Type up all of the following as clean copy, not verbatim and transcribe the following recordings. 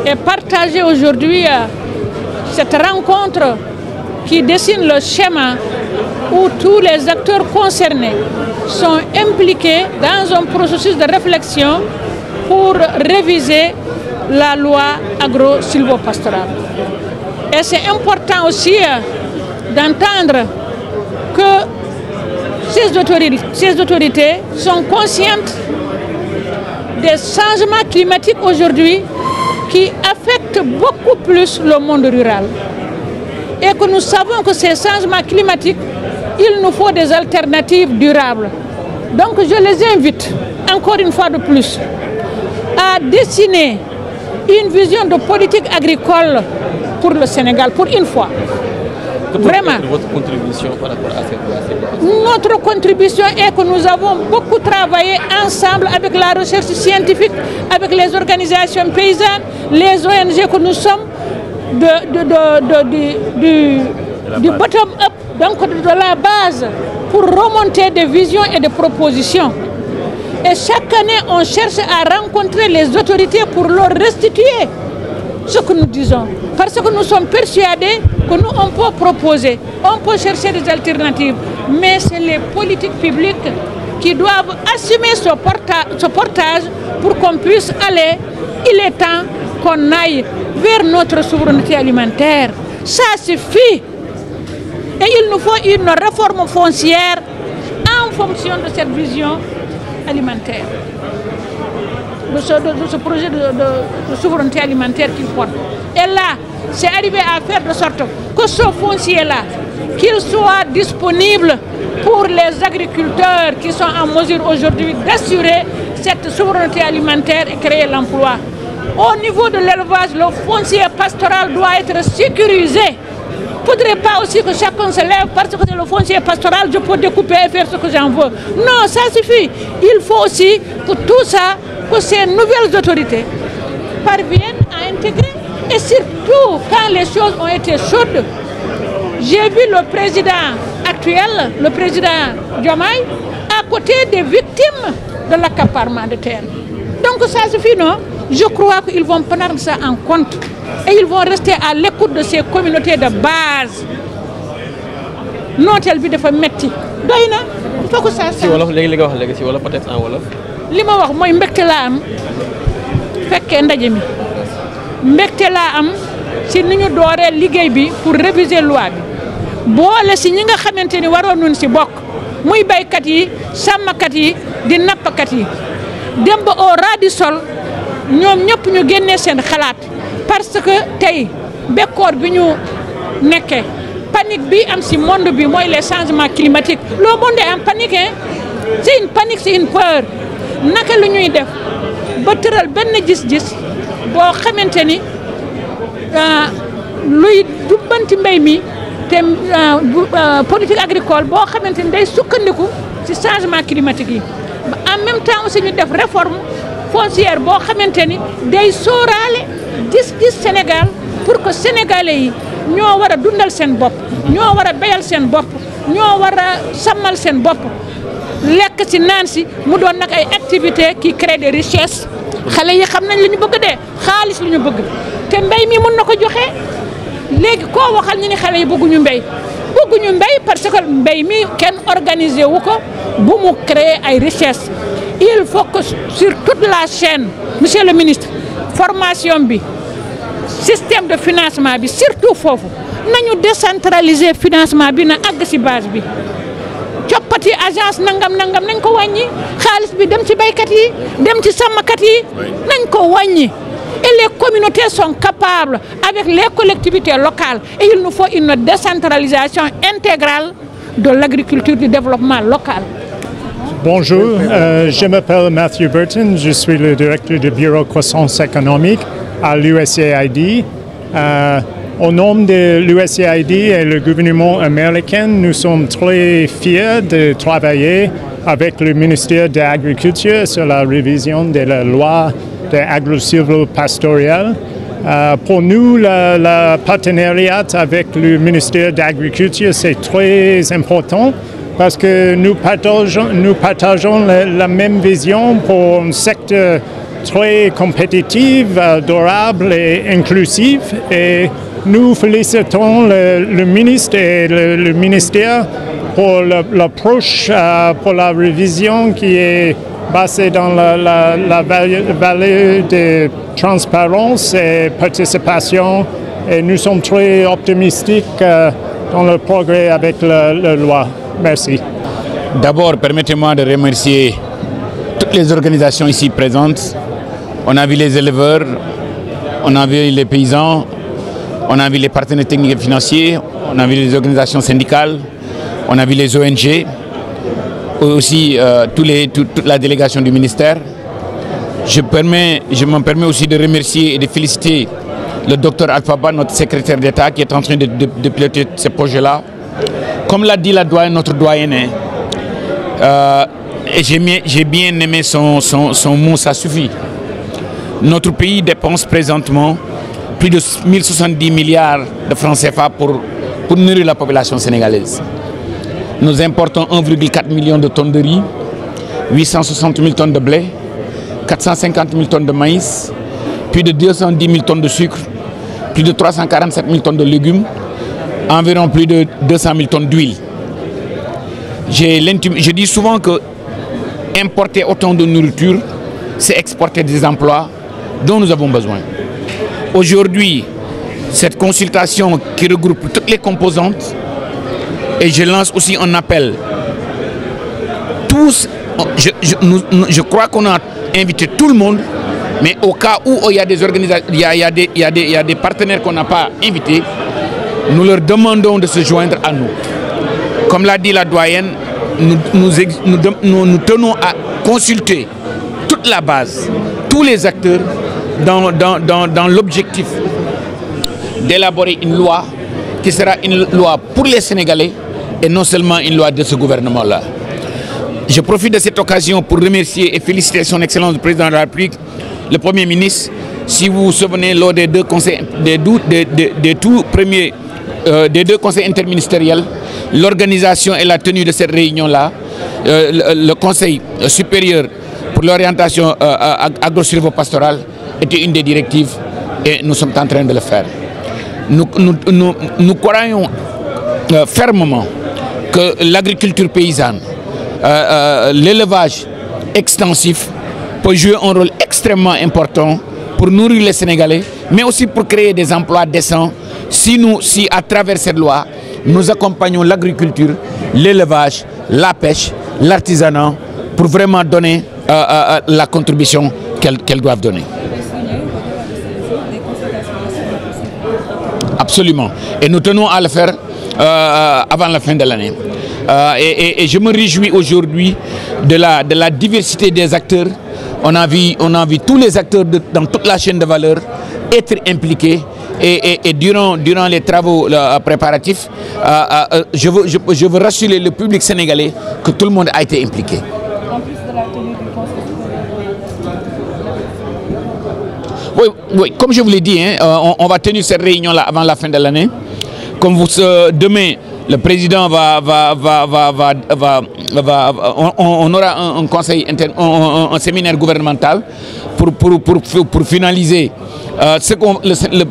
et partager aujourd'hui cette rencontre qui dessine le schéma où tous les acteurs concernés sont impliqués dans un processus de réflexion pour réviser la loi agro-silvopastorale. Et c'est important aussi d'entendre que ces autorités sont conscientes des changements climatiques aujourd'hui qui affectent beaucoup plus le monde rural. Et que nous savons que ces changements climatiques, il nous faut des alternatives durables. Donc je les invite, encore une fois de plus, à dessiner une vision de politique agricole pour le Sénégal, pour une fois. Vraiment. Votre contribution par rapport à cette loi? Notre contribution est que nous avons beaucoup travaillé ensemble avec la recherche scientifique, avec les organisations paysannes, les ONG que nous sommes, du bottom-up, donc de la base, pour remonter des visions et des propositions. Et chaque année, on cherche à rencontrer les autorités pour leur restituer ce que nous disons. Parce que nous sommes persuadés que nous, on peut proposer, on peut chercher des alternatives. Mais c'est les politiques publiques qui doivent assumer ce portage pour qu'on puisse aller. Il est temps qu'on aille vers notre souveraineté alimentaire. Ça suffit. Et il nous faut une réforme foncière en fonction de cette vision alimentaire, de ce projet de souveraineté alimentaire qu'il porte. Et là, c'est arrivé à faire de sorte que ce foncier-là, qu'il soit disponible pour les agriculteurs qui sont en mesure aujourd'hui d'assurer cette souveraineté alimentaire et créer l'emploi. Au niveau de l'élevage, le foncier pastoral doit être sécurisé. Il ne faudrait pas aussi que chacun se lève parce que c'est le foncier pastoral, je peux découper et faire ce que j'en veux. Non, ça suffit. Il faut aussi que tout ça, que ces nouvelles autorités parviennent à intégrer. Et surtout, quand les choses ont été chaudes, j'ai vu le président actuel, le président Diomaye, à côté des victimes de l'accaparement de terre. Donc ça suffit, non? Je crois qu'ils vont prendre ça en compte. Et ils vont rester à l'écoute de ces communautés de base. Notel bi dafa metti doyna il faut que ça si wolof léegi nga wax léegi si wolof peut-être en wolof. li ma wax mooy mbégte laa am fekkee ndaje mi mbégte laa am si ni ñu dooree liggéey bi pour réviser loi bi boole si ñi nga xamante ni waroon nañ si bokk muy baykat yi sàmmkat yi di nappkat yi dem ba au ras du sol ñoom ñëpp ñu génnee seen xalaat parce que tey bekkoor bi ñu nekkee panique bi am ci monde bi mooy les changements climatiques le monde est en panique hein. C'est une panique, c'est une peur naka lu ñuy def ba tëral benn gis-gis boo xamante ni luy jubbanti mbéy mi te politique agricole boo xamante ni day sukkandiku ci changement climatique yi en même temps aussi ñu def réforme foncière boo xamante ni day sóoraale gis-gis Sénégal pour que sénégalais yi ñoo war a dundal seen bopp ñoo war a béyal seen bopp ñoo war a sàmmal seen bopp lekk ci naan si mu doon nag ay activités qui créent des richesses xale yi xam nañ li ñu bëgg de xaalis li ñu bëgg te mbéy mi mën na ko joxe léegi koo waxal ñu ni xale yi bëgguñu mbéy parce que mbéy mi kenn organisé wu ko bu mu créer ay richesses il faut que sur toute la chaîne monsieur le ministre formation bi système de financement bi surtout foofu nañu décentraliser financement bi na àgg ci base bi coppati agence nangam nañ ko wàññi xaalis bi dem ci baykat yi dem ci sàmmkat yi nañ ko wàññi et les communautés sont capables avec les collectivités locales et il nous faut une décentralisation intégrale de l'agriculture du développement local. Bonjour, je m'appelle Matthew Burton, je suis le directeur du bureau croissance économique à l'USAID. Au nom de l'USAID et le gouvernement américain, nous sommes très fiers de travailler avec le ministère de l'Agriculture sur la révision de la loi de agro-silvopastorale. Pour nous, le partenariat avec le ministère de l'Agriculture, c'est très important parce que nous partageons la même vision pour un secteur très compétitive, durable et inclusive. Et nous félicitons le ministre et le ministère pour l'approche, pour la révision qui est basée dans la valeur de transparence et participation. Et nous sommes très optimistiques dans le progrès avec la loi. Merci. D'abord, permettez-moi de remercier toutes les organisations ici présentes. On a vu les éleveurs, on a vu les paysans, on a vu les partenaires techniques et financiers, on a vu les organisations syndicales, on a vu les ONG, aussi toute la délégation du ministère. Je me permets aussi de remercier et de féliciter le docteur Alphaba, notre secrétaire d'État, qui est en train de piloter ce projet-là. Comme l'a dit la doyenne, notre doyenne, et j'ai bien aimé son mot, ça suffit. Notre pays dépense présentement plus de 1070 milliards de francs CFA pour nourrir la population sénégalaise. Nous importons 1,4 million de tonnes de riz, 860 000 tonnes de blé, 450 000 tonnes de maïs, plus de 210 000 tonnes de sucre, plus de 347 000 tonnes de légumes, environ plus de 200 000 tonnes d'huile. Je dis souvent que importer autant de nourriture, c'est exporter des emplois dont nous avons besoin. Aujourd'hui, cette consultation qui regroupe toutes les composantes, et je lance aussi un appel. Tous, je crois qu'on a invité tout le monde, mais au cas où il y a des organisations, il y a des partenaires qu'on n'a pas invités, nous leur demandons de se joindre à nous. Comme l'a dit la doyenne, nous tenons à consulter toute la base, tous les acteurs dans l'objectif d'élaborer une loi qui sera une loi pour les Sénégalais et non seulement une loi de ce gouvernement-là. Je profite de cette occasion pour remercier et féliciter son Excellence le Président de la République, le Premier ministre. Si vous vous souvenez, lors des deux conseils, des deux conseils interministériels, l'organisation et la tenue de cette réunion-là, le Conseil supérieur pour l'orientation agro-silvopastorale était une des directives et nous sommes en train de le faire. Nous croyons fermement que l'agriculture paysanne, l'élevage extensif peut jouer un rôle extrêmement important pour nourrir les Sénégalais, mais aussi pour créer des emplois décents si à travers cette loi, nous accompagnons l'agriculture, l'élevage, la pêche, l'artisanat pour vraiment donner la contribution qu'elles doivent donner. Absolument. Et nous tenons à le faire avant la fin de l'année. Et je me réjouis aujourd'hui de la diversité des acteurs. On a vu tous les acteurs dans toute la chaîne de valeur être impliqués. Et durant les travaux préparatifs, je veux rassurer le public sénégalais que tout le monde a été impliqué. En plus de la tenue du conseil. Oui, comme je vous l'ai dit, on va tenir cette réunion-là avant la fin de l'année. Comme demain, le président on aura un conseil un séminaire gouvernemental pour finaliser ce que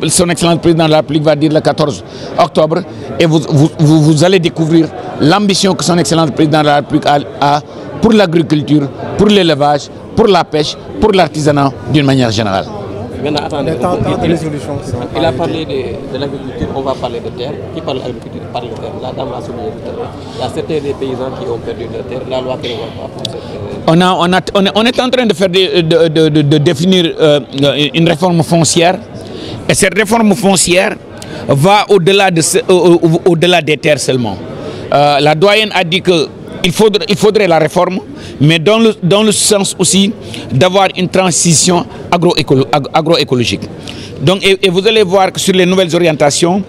son Excellence Président de la République va dire le 14 octobre. Et vous allez découvrir l'ambition que son Excellence Président de la République a pour l'agriculture, pour l'élevage, pour la pêche, pour l'artisanat d'une manière générale. Maintenant, attendez, il a parlé de l'agriculture, on va parler de terre. Qui parle d'agriculture parle de terre. La dame l'a souligné tout à l'heure. Il y a certains des paysans qui ont perdu leur terre. La loi prévoit pas pour cette... On est en train de faire de définir une réforme foncière. Et cette réforme foncière va au-delà des terres seulement. La doyenne a dit qu'il faudrait la réforme, mais dans le sens aussi d'avoir une transition agroécologique. Donc, et vous allez voir que sur les nouvelles orientations,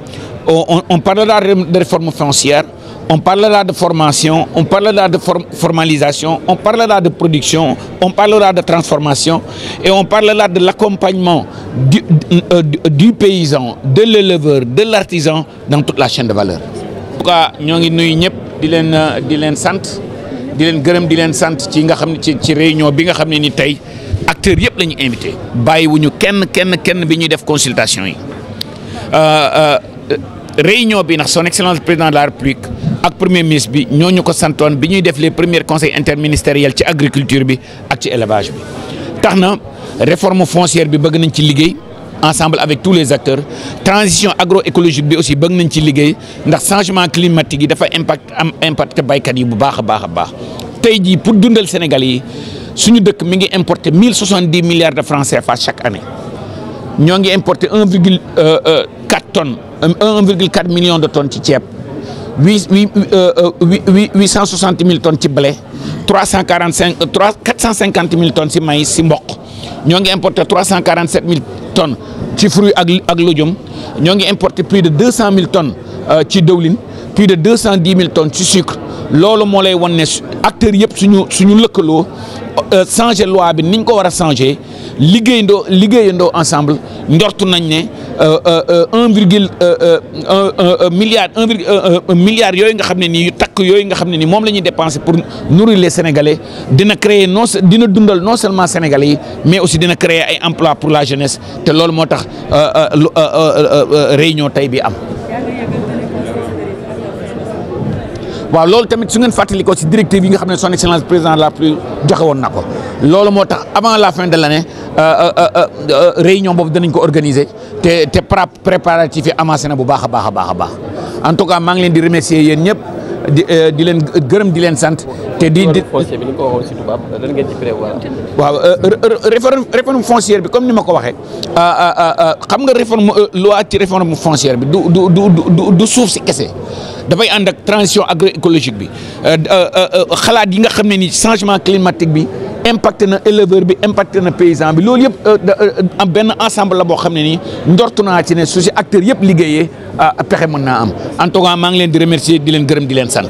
on parlera de réforme foncière, on parlera de formation, on parlera de formalisation, on parlera de production, on parlera de transformation et on parlera de l'accompagnement du paysan, de l'éleveur, de l'artisan dans toute la chaîne de valeur. En tout cas, nous sommes di leen sant ci nga xam ne ci réunion bi nga xam ne ni tey acteurs acteurs yëpp la ñu invité bàyyiwuñu kenn bi ñuy def consultation yi réunion bi nag son excellence président de la république ak premier ministre bi ñooñu ko santoon bi ñuy def les premiers conseils interministériels ci agriculture bi ak ci élevage bi tax na réforme foncière bi bëgg nañ ci liggéey ensemble avec tous les acteurs transition agroécologique bi aussi bëgg nañ ci liggéey ndax changement climatique yi dafa impact baykat yi bu baax a baax tey jii pour dundal Sénégal yi suñu dëkk mi ngi importer 1070 milliards de francs CFA chaque année ñoo ngi importer 1,4 tonnes 1,4 million de tonnes ci ceeb 860 000 tonnes ci blé 450 000 tonnes ci maïs ci mboq ñoo ngi importer 347 000 tonnes ci fruits ak lujum ñoo ngi importer plus de 200 000 tonnes ci dëwlin plus de 210 000 tonnes ci sucre loolu moo lay wan ne acteurs yëpp suñu lëkkaloo changer loi bi niñ ko war a changer liggéeyandoo ensemble njortu nañ ne 1 milliard yooyu nga xam ne nii yu takk yooyu nga xam ne nii moom la ñuy dépenser pour nourrir les Sénégalais dina créer dina dundal non seulement Sénégalais yi mais aussi dina créer ay emplois pour la jeunesse te loolu moo tax réunion tey bi am. waaw loolu tamit su ngeen fàttali ko ci directive yi nga xam ne son excellence président de la République joxe woon na ko loolu moo tax avant la fin de l'année réunion boobu danañ ko organiser te préparatifs yi avancé na bu baax a baax en tout cas maa ngi leen di remercier yéen ñëpp di leen gërëm di leen sant te waaw réforme foncière bi comme ni ma ko waxee xam nga loi ci réforme foncière bi du suuf si kese dafay ànd ak transition agroécologique bi xalaat yi nga xam ne ni changement climatique bi impacté na éleveur bi impacté na paysan bi loolu yëpp am benn ensemble la boo xam ne nii njortu naa ci ne su si acteurs yëpp liggéeyee pexe mën naa am en tout cas maa ngi leen di remercier di leen gërëm di leen sant.